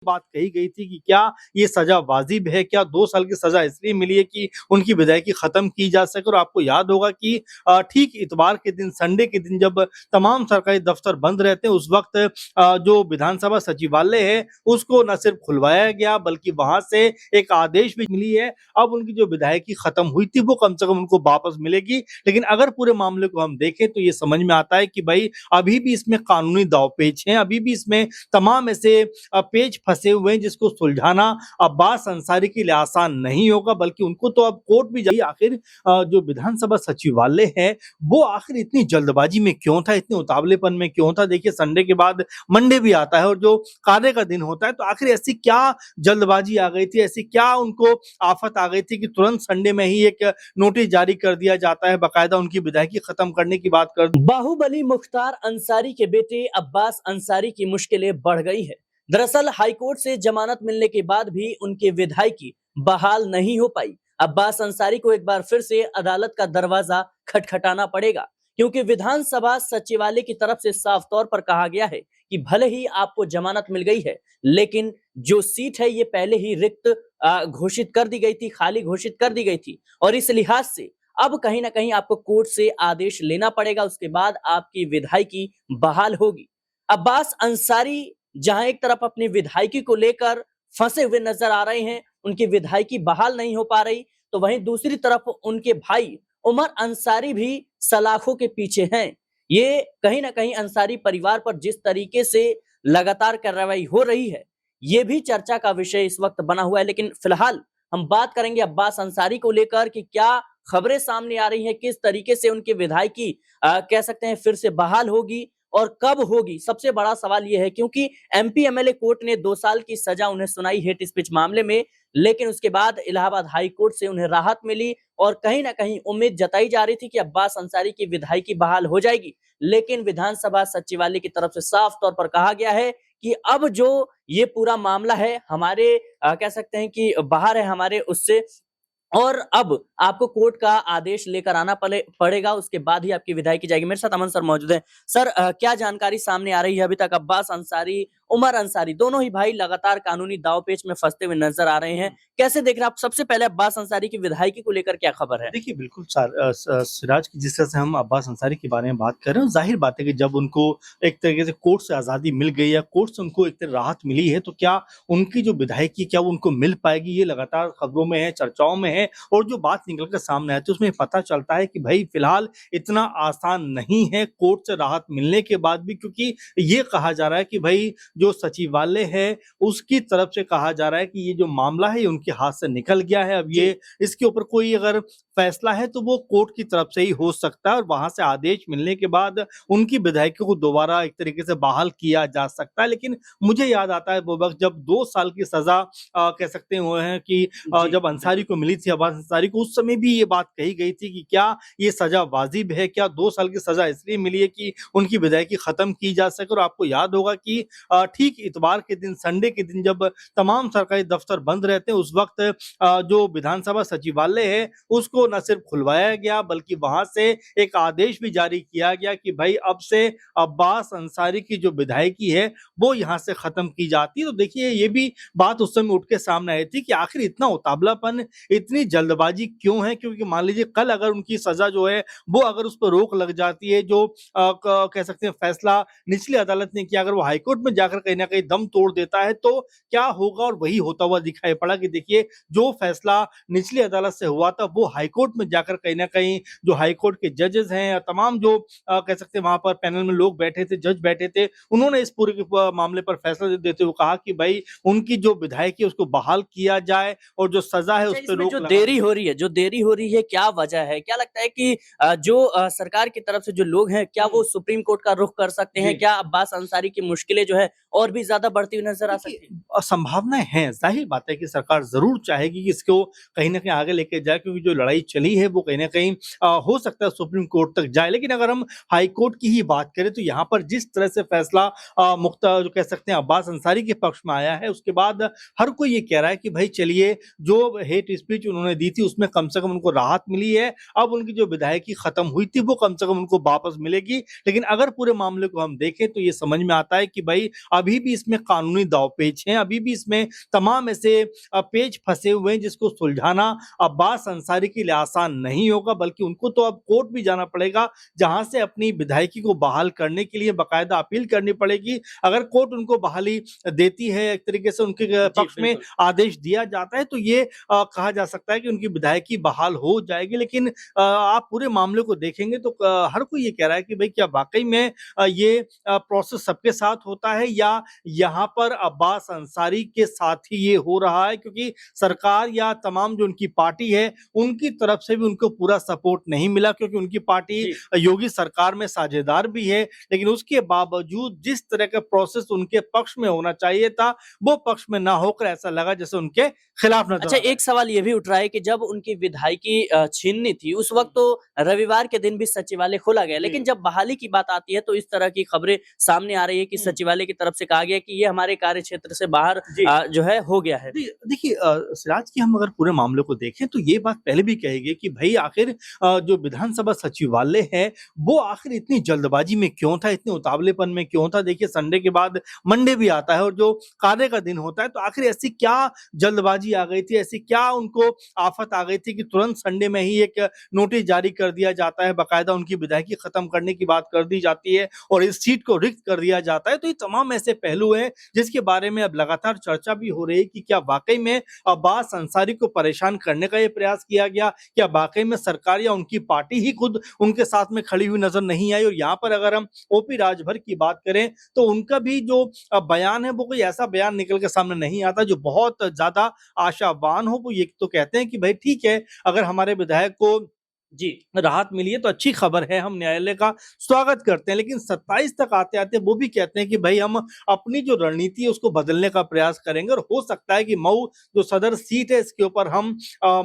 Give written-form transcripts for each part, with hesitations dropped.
बात कही गई थी कि क्या ये सजा वाजिब है, क्या 2 साल की सजा इसलिए मिली है कि उनकी विधायकी खत्म की जा सके। और आपको याद होगा कि ठीक इतवार के दिन, संडे के दिन जब तमाम सरकारी दफ्तर बंद रहते हैं, उस वक्त जो विधानसभा सचिवालय है उसको न सिर्फ खुलवाया गया बल्कि वहां से एक आदेश भी मिली है। अब उनकी जो विधायकी खत्म हुई थी वो कम से कम उनको वापस मिलेगी। लेकिन अगर पूरे मामले को हम देखें तो ये समझ में आता है कि भाई अभी भी इसमें कानूनी दांवपेच हैं, अभी भी इसमें तमाम ऐसे पेच फंसे हुए हैं जिसको सुलझाना अब्बास अंसारी के लिए आसान नहीं होगा, बल्कि उनको तो अब कोर्ट भी जाइए। आखिर जो विधानसभा सचिवालय है वो आखिर इतनी जल्दबाजी में क्यों था, इतने उतावलेपन में क्यों था। देखिए संडे के बाद मंडे भी आता है और जो कार्य का दिन होता है, तो आखिर ऐसी क्या जल्दबाजी आ गई थी, ऐसी क्या उनको आफत आ गई थी कि तुरंत संडे में ही एक नोटिस जारी कर दिया जाता है, बाकायदा उनकी विधायकी खत्म करने की बात कर। बाहुबली मुख्तार अंसारी के बेटे अब्बास अंसारी की मुश्किलें बढ़ गई है। दरअसल हाईकोर्ट से जमानत मिलने के बाद भी उनकी विधायकी बहाल नहीं हो पाई। अब्बास अंसारी को एक बार फिर से अदालत का दरवाजा खटखटाना पड़ेगा, क्योंकि विधानसभा सचिवालय की तरफ से साफ तौर पर कहा गया है कि भले ही आपको जमानत मिल गई है, लेकिन जो सीट है ये पहले ही रिक्त घोषित कर दी गई थी, खाली घोषित कर दी गई थी। और इस लिहाज से अब कहीं ना कहीं आपको कोर्ट से आदेश लेना पड़ेगा, उसके बाद आपकी विधायकी बहाल होगी। अब्बास अंसारी जहां एक तरफ अपनी विधायकी को लेकर फंसे हुए नजर आ रहे हैं, उनकी विधायकी बहाल नहीं हो पा रही, तो वहीं दूसरी तरफ उनके भाई उमर अंसारी भी सलाखों के पीछे हैं। ये कहीं ना कहीं अंसारी परिवार पर जिस तरीके से लगातार कार्रवाई हो रही है, ये भी चर्चा का विषय इस वक्त बना हुआ है। लेकिन फिलहाल हम बात करेंगे अब्बास अंसारी को लेकर कि क्या खबरें सामने आ रही हैं, किस तरीके से उनकी विधायकी कह सकते हैं फिर से बहाल होगी और कब होगी। सबसे बड़ा सवाल यह है, क्योंकि एमपी एमएलए कोर्ट ने 2 साल की सजा उन्हें सुनाई हेट स्पीच मामले में, लेकिन उसके बाद इलाहाबाद हाई कोर्ट से उन्हें राहत मिली और कहीं ना कहीं उम्मीद जताई जा रही थी कि अब्बास अंसारी की विधायकी बहाल हो जाएगी। लेकिन विधानसभा सचिवालय की तरफ से साफ तौर पर कहा गया है कि अब जो ये पूरा मामला है हमारे कह सकते हैं कि बाहर है हमारे उससे, और अब आपको कोर्ट का आदेश लेकर आना पड़ेगा, उसके बाद ही आपकी विधायकी जाएगी। मेरे साथ अमन सर मौजूद हैं। सर क्या जानकारी सामने आ रही है? अभी तक अब्बास अंसारी, उमर अंसारी दोनों ही भाई लगातार कानूनी दांवपेच में फंसते हुए नजर आ रहे हैं, कैसे देख रहे हैं आप? सबसे पहले अब्बास अंसारी की विधायकी को लेकर क्या खबर है? देखिए बिल्कुल सिराज की जिस तरह से हम अब्बास अंसारी के बारे में बात कर रहे हैं, जाहिर बात है कि जब उनको एक तरीके से कोर्ट से आज़ादी मिल गई या कोर्ट से उनको एक तरह राहत मिली है, तो क्या उनकी जो विधायकी क्या वो उनको मिल पाएगी, ये लगातार खबरों में है, चर्चाओं में है। और जो बात निकल कर सामने आती है उसमें पता चलता है कि भाई फिलहाल इतना आसान नहीं है कोर्ट से राहत मिलने के बाद भी, क्योंकि ये कहा जा रहा है कि भाई जो सचिवालय है उसकी तरफ से कहा जा रहा है कि ये जो मामला है ये उनके हाथ से निकल गया है। अब ये इसके ऊपर कोई अगर फैसला है तो वो कोर्ट की तरफ से ही हो सकता है और वहां से आदेश मिलने के बाद उनकी विधायकी को दोबारा एक तरीके से बहाल किया जा सकता है। लेकिन मुझे याद आता है वो वक्त जब 2 साल की सजा कह सकते हुए हैं कि जब अंसारी को मिली थी, अब्बास अंसारी को, उस समय भी ये बात कही गई थी कि क्या ये सजा वाजिब है, क्या 2 साल की सजा इसलिए मिली है कि उनकी विधायकी खत्म की जा सके। और आपको याद होगा कि ठीक इतवार के दिन, संडे के दिन जब तमाम सरकारी दफ्तर बंद रहते हैं, उस वक्त जो विधानसभा सचिवालय है उसको न सिर्फ खुलवाया गया बल्कि वहां से एक आदेश भी जारी किया गया कि भाई अब से अब्बास अंसारी की जो विधायकी है वो यहाँ से खत्म की जाती है। तो देखिए ये भी बात उस समय उठ के सामने आई थी कि आखिर इतना उतावलापन, इतनी जल्दबाजी क्यों है। क्योंकि मान लीजिए कल अगर उनकी सजा जो है वो अगर उस पर रोक लग जाती है, जो कह सकते हैं फैसला निचली अदालत ने किया, अगर वो हाईकोर्ट में जाकर कहीं ना कहीं दम तोड़ देता है तो क्या होगा। और वही होता हुआ दिखाई पड़ा कि देखिए जो फैसला निचली अदालत से हुआ था वो हाईकोर्ट में जाकर कहीं ना कहीं जो हाईकोर्ट के जजेस हैं या तमाम जो कह सकते हैं वहां पर पैनल में लोग बैठे थे, जज बैठे थे, उन्होंने इस पूरे मामले पर फैसला देते हुए कहा कि भाई उनकी जो विधायकी उसको बहाल किया जाए और जो सजा है उस पर रोक। जो देरी हो रही है, क्या वजह है? क्या लगता है कि जो सरकार की तरफ से जो लोग हैं, क्या वो सुप्रीम कोर्ट का रुख कर सकते हैं? क्या अब्बास अंसारी की मुश्किलें जो है और भी ज्यादा बढ़ती हुई नजर आ सकती है? संभावनाएं हैं, जाहिर बात है कि सरकार जरूर चाहेगी कि इसको कहीं ना कहीं आगे लेके जाए, क्योंकि जो लड़ाई चली है वो कहीं ना कहीं हो सकता है सुप्रीम कोर्ट तक जाए। लेकिन अगर हम हाई कोर्ट की ही बात करें तो यहाँ पर जिस तरह से फैसला मुख्ता जो कह सकते हैं अब्बास अंसारी के पक्ष में आया है, उसके बाद हर कोई ये कह रहा है कि भाई चलिए जो हेट स्पीच उन्होंने दी थी उसमें कम से कम उनको राहत मिली है, अब उनकी जो विधायकी खत्म हुई थी वो कम से कम उनको वापस मिलेगी। लेकिन अगर पूरे मामले को हम देखें तो ये समझ में आता है कि भाई अभी भी इसमें कानूनी दांवपेच हैं, अभी भी इसमें तमाम ऐसे पेच फंसे हुए हैं जिसको सुलझाना अब्बास अंसारी के लिए आसान नहीं होगा, बल्कि उनको तो अब कोर्ट भी जाना पड़ेगा, जहां से अपनी विधायकी को बहाल करने के लिए बाकायदा अपील करनी पड़ेगी। अगर कोर्ट उनको बहाली देती है, एक तरीके से उनके पक्ष में आदेश दिया जाता है, तो ये कहा जा सकता है कि उनकी विधायकी बहाल हो जाएगी। लेकिन आप पूरे मामले को देखेंगे तो हर कोई ये कह रहा है कि भाई क्या वाकई में ये प्रोसेस सबके साथ होता है या यहाँ पर अब्बास अंसारी के साथ ही ये हो रहा है, क्योंकि सरकार या तमाम जो उनकी पार्टी है उनकी तरफ से भी उनको पूरा सपोर्ट नहीं मिला, क्योंकि उनकी पार्टी योगी सरकार में साझेदार भी है। लेकिन उसके बावजूद जिस तरह का प्रोसेस उनके पक्ष में होना चाहिए था वो पक्ष में ना होकर ऐसा लगा जैसे उनके खिलाफ नजर। अच्छा, एक सवाल ये भी उठ रहा है कि जब उनकी विधायकी छीननी थी उस वक्त तो रविवार के दिन भी सचिवालय खोला गया, लेकिन जब बहाली की बात आती है तो इस तरह की खबरें सामने आ रही है कि सचिवालय की तरफ से कहा गया कि ये हमारे कार्य क्षेत्र से बाहर जो है हो गया है। देखिए सिराज की हम अगर पूरे मामले को देखें तो ये बात पहले भी कही गई कि भाई आखिर जो विधानसभा सचिवालय है वो आखिर इतनी जल्दबाजी में क्यों था, इतने उतावलेपन में क्यों था। देखिए संडे के बाद मंडे भी आता है और जो कार्य का दिन होता है, तो आखिर ऐसी क्या जल्दबाजी आ गई थी, ऐसी क्या उनको आफत आ गई थी कि तुरंत संडे में ही एक नोटिस जारी कर दिया जाता है, बाकायदा उनकी विधायकी खत्म करने की बात कर दी जाती है और इस सीट को रिक्त कर दिया जाता है। तो ये तमाम ऐसे पहलू हैं जिसके बारे में अब लगातार चर्चा भी हो रही है कि क्या वाकई में अब्बास अंसारी को परेशान करने का ये प्रयास किया गया, क्या वाकई में सरकार या उनकी पार्टी ही खुद उनके साथ में खड़ी हुई नजर नहीं आई। और यहाँ पर अगर हम ओपी राजभर की बात करें तो उनका भी जो बयान है वो कोई ऐसा बयान निकल के सामने नहीं आता जो बहुत ज्यादा आशावान हो। वो ये तो कहते हैं कि भाई ठीक है, अगर हमारे विधायक को राहत मिली है तो अच्छी खबर है, हम न्यायालय का स्वागत करते हैं। लेकिन 27 तक आते आते वो भी कहते हैं कि भाई हम अपनी जो रणनीति है उसको बदलने का प्रयास करेंगे और हो सकता है कि मऊ जो सदर सीट है इसके ऊपर हम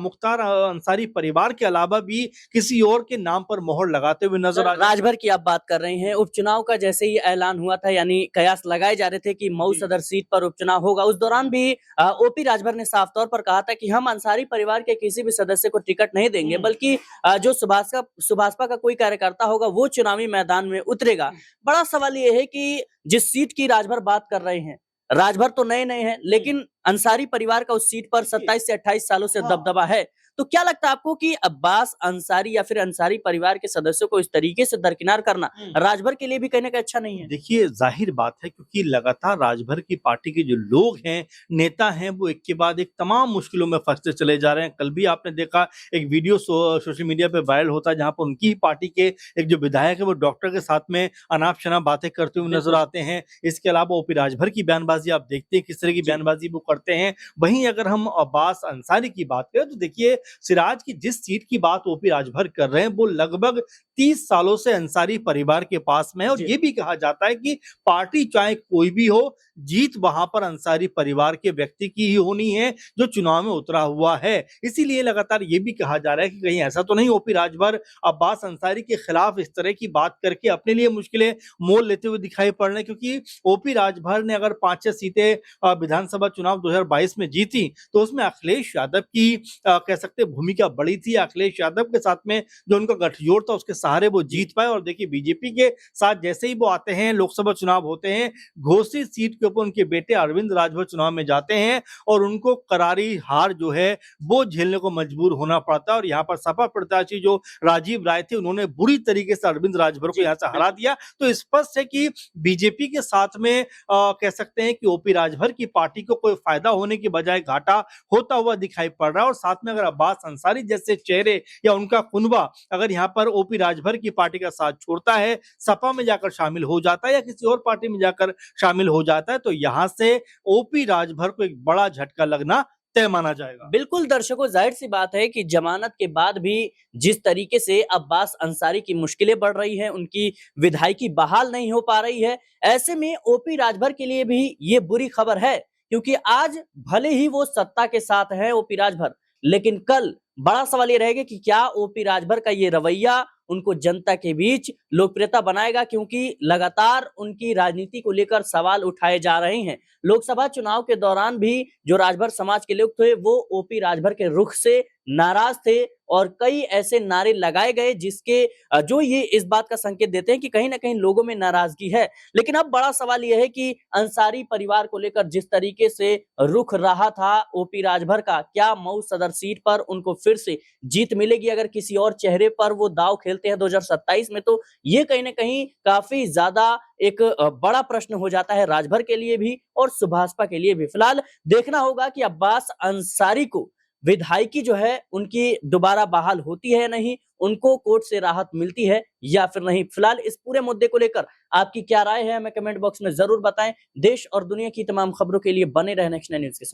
मुख्तार अंसारी परिवार के अलावा भी किसी और के नाम पर मोहर लगाते हुए नजर आ। राजभर की आप बात कर रहे हैं, उपचुनाव का जैसे ही ऐलान हुआ था, यानी कयास लगाए जा रहे थे कि मऊ सदर सीट पर उपचुनाव होगा, उस दौरान भी ओपी राजभर ने साफ तौर पर कहा था कि हम अंसारी परिवार के किसी भी सदस्य को टिकट नहीं देंगे, बल्कि जो सुभाषपा का कोई कार्यकर्ता होगा वो चुनावी मैदान में उतरेगा। बड़ा सवाल ये है कि जिस सीट की राजभर बात कर रहे हैं, राजभर तो नए नए हैं, लेकिन अंसारी परिवार का उस सीट पर 27 से 28 सालों से दबदबा है। तो क्या लगता है आपको कि अब्बास अंसारी या फिर अंसारी परिवार के सदस्यों को इस तरीके से दरकिनार करना राजभर के लिए भी कहने का अच्छा नहीं है? देखिए जाहिर बात है, क्योंकि लगातार राजभर की पार्टी के जो लोग हैं, नेता हैं, वो एक के बाद एक तमाम मुश्किलों में फंसते चले जा रहे हैं। कल भी आपने देखा एक वीडियो सोशल मीडिया पे वायरल होता है जहां पर उनकी पार्टी के एक जो विधायक है वो डॉक्टर के साथ में अनाप शनाप बातें करते हुए नजर आते हैं। इसके अलावा ओपी राजभर की बयानबाजी आप देखते हैं किस तरह की बयानबाजी वो करते हैं। वहीं अगर हम अब्बास अंसारी की बात करें तो देखिए सिराज की जिस सीट की बात ओपी राजभर कर रहे हैं वो लगभग 30 सालों से अंसारी परिवार के पास में है और ये भी कहा जाता है कि पार्टी चाहे कोई भी हो, जीत वहां पर अंसारी परिवार के व्यक्ति की ही होनी है जो चुनाव में उतरा हुआ है। इसीलिए लगातार ये भी कहा जा रहा है कि कहीं ऐसा तो नहीं ओपी राजभर अब्बास अंसारी के खिलाफ इस तरह की बात करके अपने लिए मुश्किलें मोल लेते हुए दिखाई पड़ रहे हैं, क्योंकि ओपी राजभर ने अगर 5-6 सीटें विधानसभा चुनाव 2022 में जीती तो उसमें अखिलेश यादव की कह सकते भूमिका बड़ी थी। अखिलेश यादव के साथ में जो उनका गठजोड़ था उसके सहारे वो जीत पाए। और देखिए बीजेपी के साथ जैसे ही वो आते हैं, लोकसभा चुनाव होते हैं, घोसी सीट के ऊपर उनके बेटे अरविंद राजभर चुनाव में जाते हैं और उनको करारी हार जो है वो झेलने को मजबूर होना पड़ता है। और यहाँ पर सपा प्रत्याशी जो राजीव राय थे उन्होंने बुरी तरीके से अरविंद राजभर को यहाँ से हरा दिया। तो स्पष्ट है कि बीजेपी के साथ में कह सकते हैं कि ओपी राजभर की पार्टी को कोई फायदा होने की बजाय घाटा होता हुआ दिखाई पड़ रहा है। और साथ में अगर अब्बास अंसारी जैसे चेहरे या उनका कुनबा अगर यहाँ पर ओपी राजभर की पार्टी का साथ छोड़ता है, सपा में जाकर शामिल हो जाता है या किसी और पार्टी में जाकर शामिल हो जाता है, तो यहाँ से ओपी राजभर को एक बड़ा झटका लगना तय माना जाएगा। बिल्कुल दर्शकों, जाहिर सी बात है कि जमानत के बाद भी जिस तरीके से अब्बास अंसारी की मुश्किलें बढ़ रही हैं, उनकी विधायकी बहाल नहीं हो पा रही है, ऐसे में ओपी राजभर के लिए भी ये बुरी खबर है, क्योंकि आज भले ही वो सत्ता के साथ है ओपी राजभर, लेकिन कल बड़ा सवाल ये रहेगा कि क्या ओपी राजभर का ये रवैया उनको जनता के बीच लोकप्रियता बनाएगा, क्योंकि लगातार उनकी राजनीति को लेकर सवाल उठाए जा रहे हैं। लोकसभा चुनाव के दौरान भी जो राजभर समाज के लोग थे वो ओपी राजभर के रुख से नाराज थे और कई ऐसे नारे लगाए गए जिसके जो ये इस बात का संकेत देते हैं कि कहीं ना कहीं लोगों में नाराजगी है। लेकिन अब बड़ा सवाल यह है कि अंसारी परिवार को लेकर जिस तरीके से रुख रहा था ओपी राजभर का, क्या मऊ सदर सीट पर उनको फिर से जीत मिलेगी अगर किसी और चेहरे पर वो दाव खेलते हैं 2027 में? तो ये कहीं ना कहीं काफी ज्यादा एक बड़ा प्रश्न हो जाता है राजभर के लिए भी और सुभाषपा के लिए भी। फिलहाल देखना होगा कि अब्बास अंसारी को विधायकी जो है उनकी दोबारा बहाल होती है या नहीं, उनको कोर्ट से राहत मिलती है या फिर नहीं। फिलहाल इस पूरे मुद्दे को लेकर आपकी क्या राय है हमें कमेंट बॉक्स में जरूर बताएं। देश और दुनिया की तमाम खबरों के लिए बने रहें नेक्स्ट 9 न्यूज के साथ।